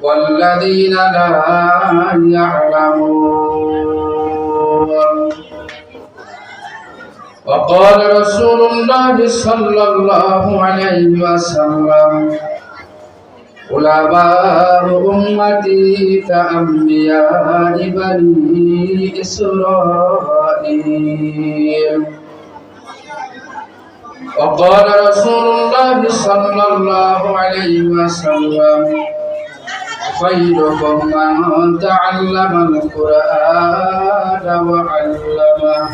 والذين لا يعلمون. وقال رسول الله صلى الله عليه وسلم علماء أمتي كأنبياء بني إسرائيل. وقال رسول الله صلى الله عليه وسلم خيركم من تعلم القرآن وعلمه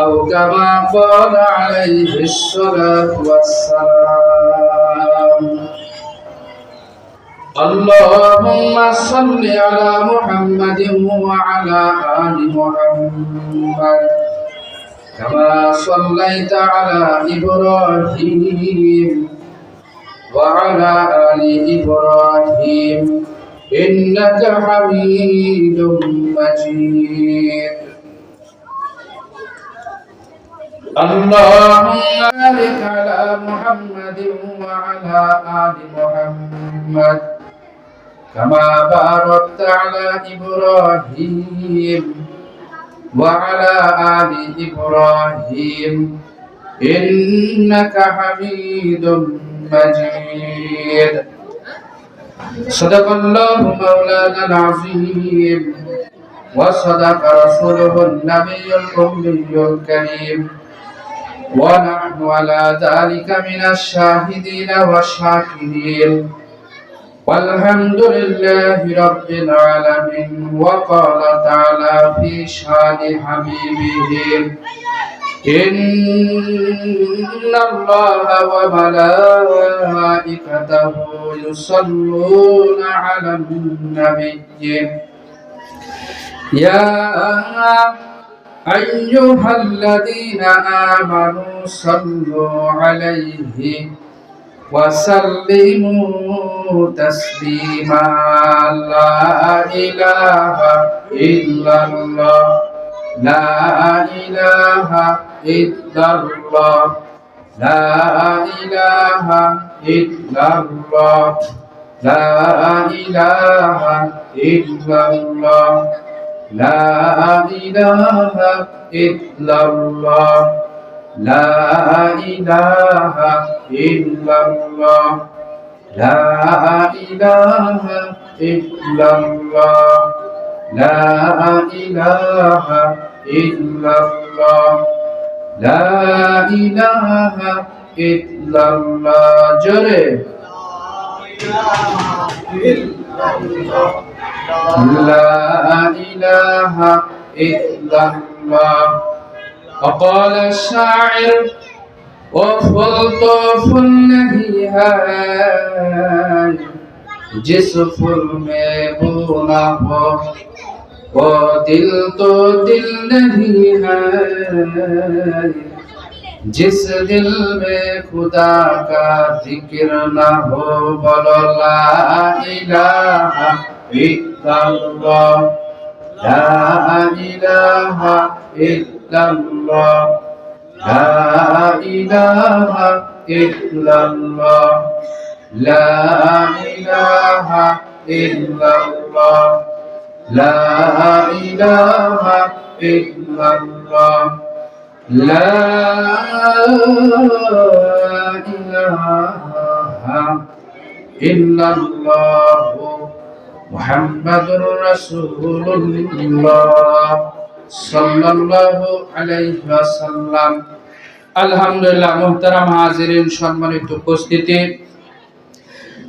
أو كما قال عليه الصلاة والسلام. اللهم صل على محمد وعلى آل محمد كما صليت على إبراهيم وعلى آل إبراهيم إنك حميد مجيد. اللهم بارك على محمد وعلى آل محمد كما باركت على إبراهيم وعلى آل إبراهيم إنك حميد مجيد. صدق الله مولانا العظيم وصدق رسوله النبي الأمي الكريم ونحن على ذلك من الشاهدين والشاكرين والحمد لله رب العالمين. وقال تعالى في شان حبيبه إن الله وملائكته يصلون على النبي يا أيها الذين آمنوا صلوا عليه وسلموا تسليما. لا إله إلا الله لا إله إلا الله لا إله إلا الله لا إله إلا الله لا إله إلا الله لا إله إلا الله لا إله إلا الله لا إله إلا الله لا إله إلا الله. جري لا إله إلا الله. وقال الشاعر وفل فل नहीं है जिस फूल में वो ना हो वो दिल तो दिल नहीं है जिस दिल में खुदा का जिक्र ना हो. बोलो ला इलाहा इल्लल्लाह ला इलाहा इल्लल्लाह ला इलाहा इल्लल्लाह ला इलाहा इल्लल्लाह ला इलाहा इल्लल्लाह ला इलाहा इल्लल्लाह मुहम्मदुर रसूलुल्लाह সাল্লাল্লাহু আলাইহি ওয়াসাল্লাম। আলহামদুলিল্লাহ। মুহতারাম হাজিরিন, সম্মানিত উপস্থিতি,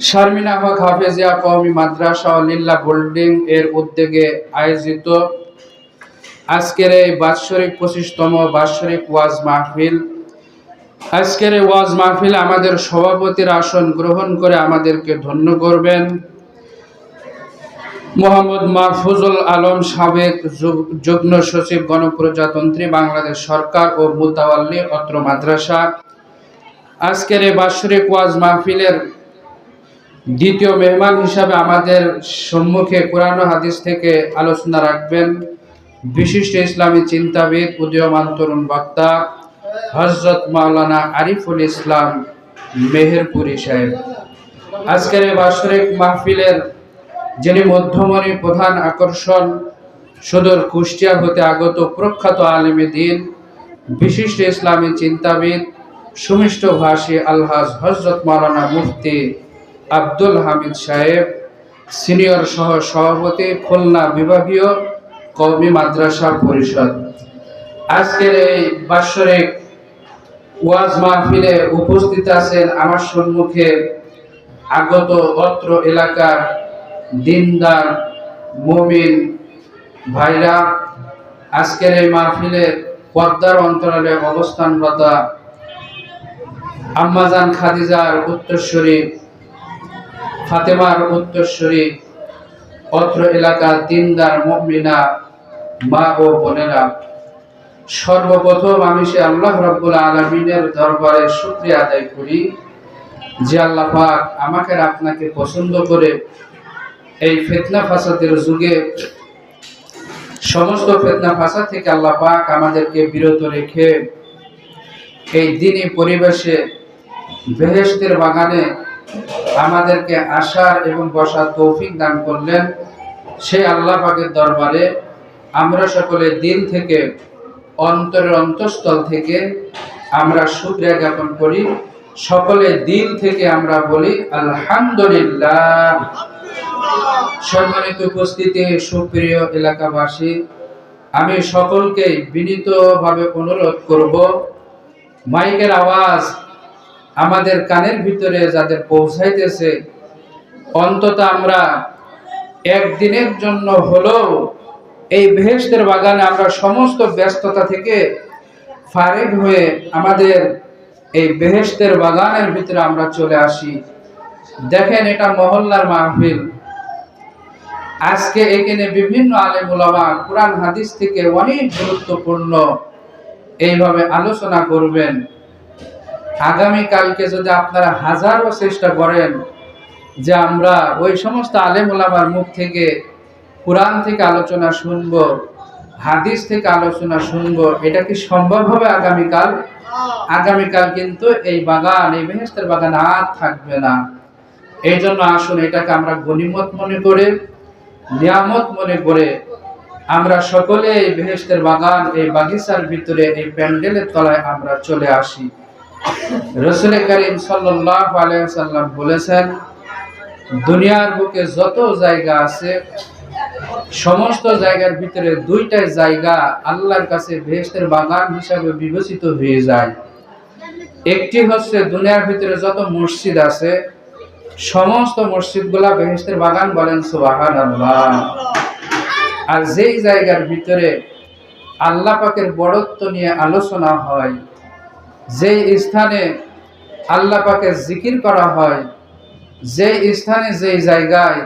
শারমিনা হক হাফেজিয়া কওমি মাদ্রাসা ও লিল্লাহ হোল্ডিং এর উদ্যোগে আয়োজিত আজকের এই বাৎসরিক 25তম বাৎসরিক ওয়াজ মাহফিল। আজকের এই ওয়াজ মাহফিল আমাদের সভাপতির আসন গ্রহণ করে আমাদেরকে ধন্য করবেন মোহাম্মদ মাহফুজুল আলম, সাবেক যুগ্ম সচিব, গণপ্রজাতন্ত্রী বাংলাদেশ সরকার ও মুতাওয়াল্লি অত্র মাদ্রাসা। আজকের এই বাৎসরিক ওয়াজ মাহফিলের দ্বিতীয় মেহমান হিসাবে আমাদের সম্মুখে কোরআন ও হাদিস থেকে আলোচনা রাখবেন বিশিষ্ট ইসলামী চিন্তাবিদ, উদীয়মান তরুণ বক্তা হযরত মাওলানা আরিফুল ইসলাম মেহেরপুরী সাহেব। আজকের এই বাৎসরিক মাহফিলের যিনি মধ্যমণি প্রধান আকর্ষণ, সুদূর কুষ্টিয়া হতে আগত প্রখ্যাত আলেমে দ্বীন, বিশিষ্ট ইসলামী চিন্তাবিদ, সুমিষ্ট ভাষী আলহাজ হযরত মাওলানা মুফতি আব্দুল হামিদ সাহেব, সিনিয়র সহ সভাপতি, খুলনা বিভাগীয় কওমি মাদ্রাসা পরিষদ। আজকের এই বাৎসরিক ওয়াজ মাহফিলে উপস্থিত আছেন আমার সম্মুখে আগত অত্র এলাকার দিনদার মুমিন ভাইরা। আজকের এই মাহফিলে পর্দার অন্তরালে অবস্থানরত আম্মাজান খাদিজার উত্তরসূরি, ফাতেমার উত্তরসূরি, অত্র এলাকার দিনদার মুমিনা মা ও বোনেরা, সর্বপ্রথম আমি সে আল্লাহ রাব্বুল আলামিনের দরবারে শুকরিয়া আদায় করি যে আল্লাহ পাক আমাকে আপনাকে পছন্দ করে এই ফিতনা ফাসাদের যুগে সমস্ত ফিতনা ফাসাদ থেকে আল্লাহ পাক আমাদেরকে বিরত রেখে এই দ্বীনি পরিবেশে বেহেশতের বাগানে আমাদেরকে আসার এবং বসার তৌফিক দান করলেন। সেই আল্লাহ পাকের দরবারে আমরা সকলে দিল থেকে, অন্তরের অন্তঃস্থল থেকে আমরা শুকরিয়া জ্ঞাপন করি। সকলে দিল থেকে আমরা বলি আলহামদুলিল্লাহ। সম্মানিত উপস্থিতি, সুপ্রিয় এলাকাবাসী, আমি সকলকে বিনীতভাবে অনুরোধ করব, মাইকের আওয়াজ আমাদের কানের ভিতরে যাদের পৌঁছাইতেছে, অন্তত আমরা একদিনের জন্য হলেও এই বেহেশতের বাগানে আমরা সমস্ত ব্যস্ততা থেকে ফারেগ হয়ে আমাদের এই বেহেশতের বাগানের ভিতরে আমরা চলে আসি। দেখেন, এটা মহল্লার মাহফিল। আজকে এখানে বিভিন্ন আলেম উলামা কুরআন হাদিস থেকে অনেক গুরুত্বপূর্ণ এইভাবে আলোচনা করবেন। আগামী কালকে যদি আপনারা হাজারো চেষ্টা করেন যে আমরা ওই সমস্ত আলেম উলামার মুখ থেকে কুরআন থেকে আলোচনা শুনবো, হাদিস থেকে আলোচনা শুনবো, এটা কি সম্ভব হবে আগামীকাল? আগামীকাল কিন্তু এই বাগান, এই বেহেশতের বাগান আর থাকবে না। এই জন্য আসুন এটাকে আমরা গনিমত মনে করে, নিয়ামত মনে করে আমরা সকলে এই বেহেশতের বাগান, এই বাগিচার ভিতরে, এই প্যান্ডেলের তলায় আমরা চলে আসি। রাসূল করিম সাল্লাল্লাহু আলাইহি ওয়াসাল্লাম বলেছেন, দুনিয়ার বুকে যত জায়গা আছে সমস্ত জায়গার ভিতরে দুইটাই জায়গা আল্লাহর কাছে বেহেশতের বাগান হিসাবে বিবেচিত হয়ে যায়। একটি হচ্ছে দুনিয়ার ভিতরে যত মসজিদ আছে সমস্ত মসজিদগুলা বেহেশতের বাগান, বলেন সুবহানাল্লাহ। আর যেই জায়গার ভিতরে আল্লাহ পাকের বড়ত্ব নিয়ে আলোচনা হয়, যেই স্থানে আল্লাহ পাকের জিকির করা হয়, যেই স্থানে, যেই জায়গায়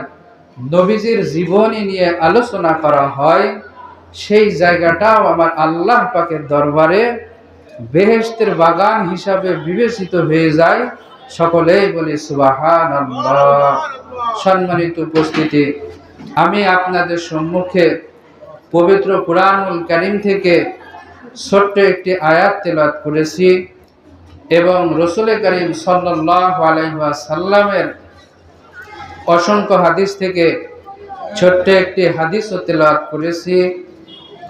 নবীজির জীবনী নিয়ে আলোচনা করা হয়, সেই জায়গাটাও আমার আল্লাহ পাকের দরবারে বেহেশতের বাগান হিসাবে বিবেচিত হয়ে যায়। সকলেই বলি সুবহানাল্লাহ। সম্মানিত উপস্থিতি, আমি আপনাদের সম্মুখে পবিত্র কুরআনুল কারীম থেকে ছোট্ট একটি আয়াত তেলাওয়াত করেছি এবং রাসূল করিম সাল্লাল্লাহু আলাইহি ওয়াসাল্লামের অসংখ্য হাদিস থেকে ছোট্ট একটি হাদিসও তেলাওয়াত করেছি।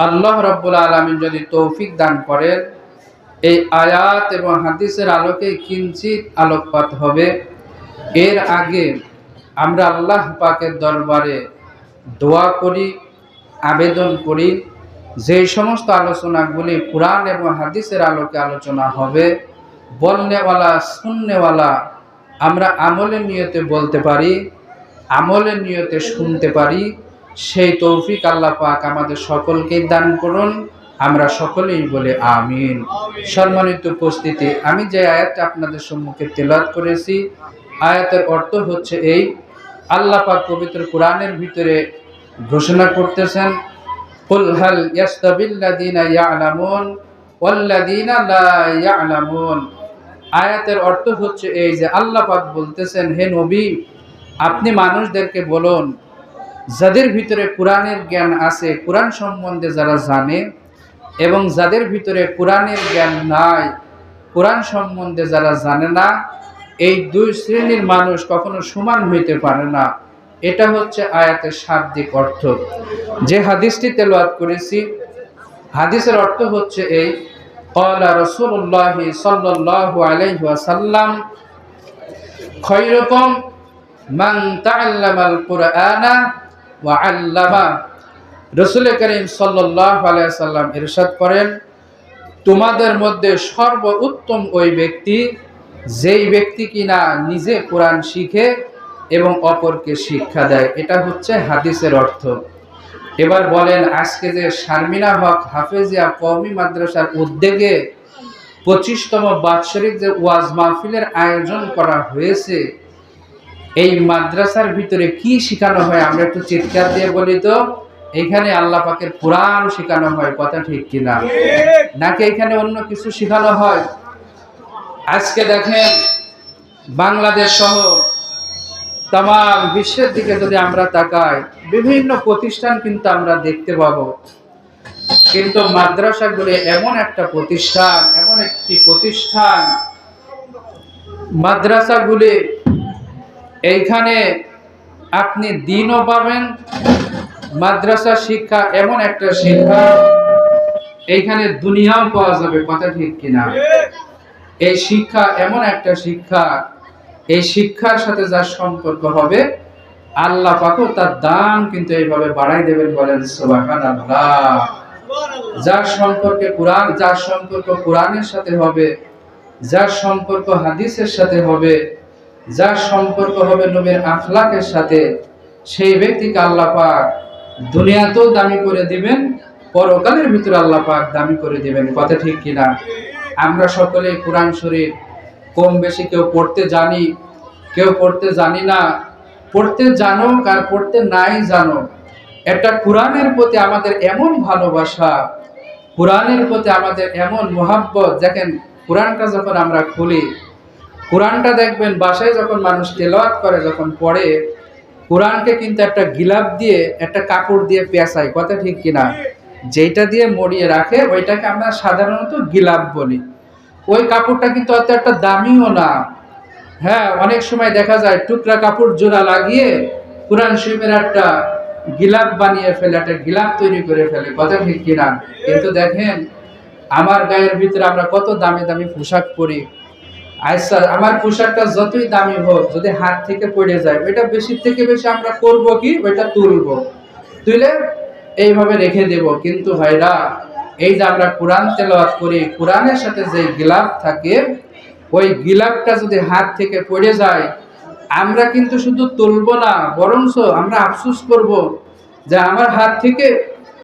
আল্লাহ রাব্বুল আলামিন যদি তৌফিক দান করেন, এই আয়াত এবং হাদিসের আলোকে কিঞ্চিত আলোকপাত হবে। এর আগে আমরা আল্লাহ পাকের দরবারে দোয়া করি, আবেদন করি, যে সমস্ত আলোচনাগুলি কুরআন এবং হাদিসের আলোকে আলোচনা হবে, বলনেওয়ালা শুননেওয়ালা আমরা আমলের নিয়তে বলতে পারি, আমলের নিয়তে শুনতে পারি, সেই তৌফিক আল্লাহ পাক আমাদের সকলকে দান করুন। আমরা সকলেই বলে আমিন। সম্মানিত উপস্থিতি, আমি যে আয়াতটা আপনাদের সম্মুখে তেলাওয়াত করেছি, আয়াতের অর্থ হচ্ছে এই, আল্লাহ পাক পবিত্র কোরআনের ভিতরে ঘোষণা করতেছেন, কুল হাল ইয়াস্তাবিল্লাযীনা ইয়ালামুন ওয়াল্লাযীনা লা ইয়ালামুন। আয়াতের অর্থ হচ্ছে এই যে আল্লাহ পাক বলতেছেন, হে নবী, আপনি মানুষদেরকে বলুন, যাদের ভিতরে কোরআনের জ্ঞান আছে, কোরআন সম্বন্ধে যারা জানে, এবং যাদের ভিতরে কোরআনের জ্ঞান নাই, কোরআন সম্বন্ধে যারা জানে না, এই দুই শ্রেণীর মানুষ কখনো সমান হইতে পারে না। এটা হচ্ছে আয়াতের শাব্দিক অর্থ। যে হাদিসটি তেলাওয়াত করেছি, হাদিসের অর্থ হচ্ছে এই, ক্বালা রাসূলুল্লাহ সাল্লাল্লাহু আলাইহি ওয়াসাল্লাম খায়রুকুম মান তাআল্লামাল কুরআনা ওয়া আল্লামা। রাসূল করিম সাল্লাল্লাহু আলাইহি ওয়াসাল্লাম ইরশাদ করেন, তোমাদের মধ্যে সর্বোত্তম ওই ব্যক্তি যেই ব্যক্তি কিনা নিজে কোরআন শিখে এবং অপরকে শিক্ষা দেয়। এটা হচ্ছে হাদিসের অর্থ। এবার বলেন, আজকে যে শারমিনা হক হাফেজিয়া কওমি মাদ্রাসার উদ্যোগে 25তম বাৎসরিক যে ওয়াজ মাহফিলের আয়োজন করা হয়েছে, এই মাদ্রাসার ভিতরে কি শেখানো হয়? আমরা একটু চিৎকার দিয়ে বলি তো, এখানে আল্লাহ পাকের কোরআন শেখানো হয়। কথা ঠিক কিনা? নাকি এখানে অন্য কিছু শেখানো হয়? আজকে দেখেন, বাংলাদেশ সহ তাম বিশ্বের দিকে যদি আমরা তাকাই, বিভিন্ন প্রতিষ্ঠান কিন্তু আমরা দেখতে পাবো, কিন্তু মাদ্রাসাগুলি এমন একটা প্রতিষ্ঠান, এমন একটি প্রতিষ্ঠান, মাদ্রাসাগুলি এইখানে আপনি দিনও পাবেন। মাদ্রাসা শিক্ষা এমন একটা শিক্ষা, এইখানে দুনিয়াও পাওয়া যাবে। কথা ঠিক কিনা? এই শিক্ষা এমন একটা শিক্ষা, এই শিক্ষার সাথে যার সম্পর্ক হবে, আল্লাহ পাকও তার দাম কিন্তু এইভাবে বাড়াই দেবেন। বলেন সুবহানাল্লাহ। যার সম্পর্কে কোরআন, যার সম্পর্ক কোরআনের সাথে হবে, যার সম্পর্ক হাদিসের সাথে হবে, যার সম্পর্ক হবে নবীর আখলাকের সাথে, সেই ব্যক্তিকে আল্লাহ পাক দুনিয়াতেও দামি করে দিবেন, পরকালের ভিতরে আল্লাহ পাক দামি করে দিবেন। কথা ঠিক কিনা? আমরা সকলে কোরআন শরীফ কম বেশি কেউ পড়তে জানি, কেউ পড়তে জানি না। পড়তে জানো আর পড়তে নাই জানো, একটা কোরআনের প্রতি আমাদের এমন ভালোবাসা, কোরআনের প্রতি আমাদের এমন মোহাব্বত। দেখেন, কোরআনটা যখন আমরা খুলি, কোরআনটা দেখবেন বাসায় যখন মানুষ তেলাওয়াত করে, যখন পড়ে, কোরআনকে কিন্তু একটা গিলাপ দিয়ে, একটা কাপড় দিয়ে পেঁচায়। কথা ঠিক কিনা? যেটা দিয়ে মরিয়ে রাখে ওইটাকে আমরা সাধারণত গিলাপ বলি। ওই কাপড়টা কিন্তু অত একটা দামিও না। হ্যাঁ, অনেক সময় দেখা যায় টুকরা কাপড় জোড়া লাগিয়ে কোরআন শরীফের একটা গিলাপ বানিয়ে ফেলে, একটা গিলাপ তৈরি করে ফেলে। কথা ঠিক কিনা? কিন্তু দেখেন, আমার গায়ের ভিতরে আমরা কত দামি দামি পোশাক পরি। আচ্ছা, আমার পোশাকটা যতই দামি হোক, যদি হাত থেকে পড়ে যায়, ওইটা বেশি থেকে বেশি আমরা করব কি, ওইটা তুলবো, তুলে এইভাবে রেখে দেব। কিন্তু ভাইরা, এই যে আমরা কোরআন তেলাওয়াত করি, কোরআনের সাথে যে গিলাপ থাকে, ওই গিলাপটা যদি হাত থেকে পড়ে যায়, আমরা কিন্তু শুধু তুলবো না, বরঞ্চ আমরা আফসোস করব যে আমার হাত থেকে